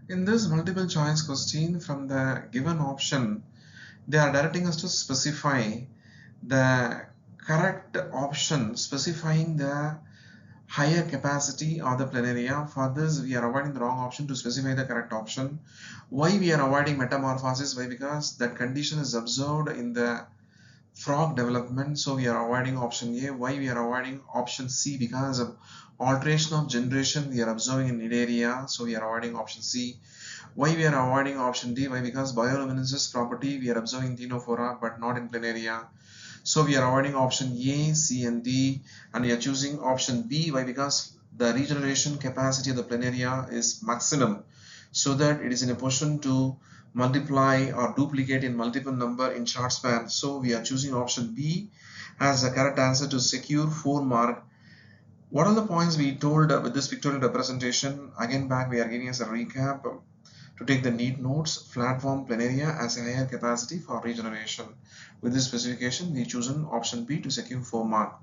In this multiple choice question from the given option, they are directing us to specify the correct option, specifying the higher capacity or the planaria. For this, we are avoiding the wrong option to specify the correct option. Why we are avoiding metamorphosis? Why? Because that condition is observed in the frog development, so we are avoiding option A. Why we are avoiding option C? Because of alteration of generation we are observing in area, so we are avoiding option C. Why we are avoiding option D? Why? Because bioluminescence property we are observing Ctenophora but not in planaria, so we are avoiding option A, C and D, and we are choosing option B. Why? Because the regeneration capacity of the planaria is maximum, so that it is in a position to multiply or duplicate in multiple number in short span. So we are choosing option B as the correct answer to secure 4 mark. What are the points we told with this pictorial representation? Again back we are giving us a recap. To take the NEET notes, flatform planaria as a higher capacity for regeneration. With this specification, we chosen option B to secure 4 mark.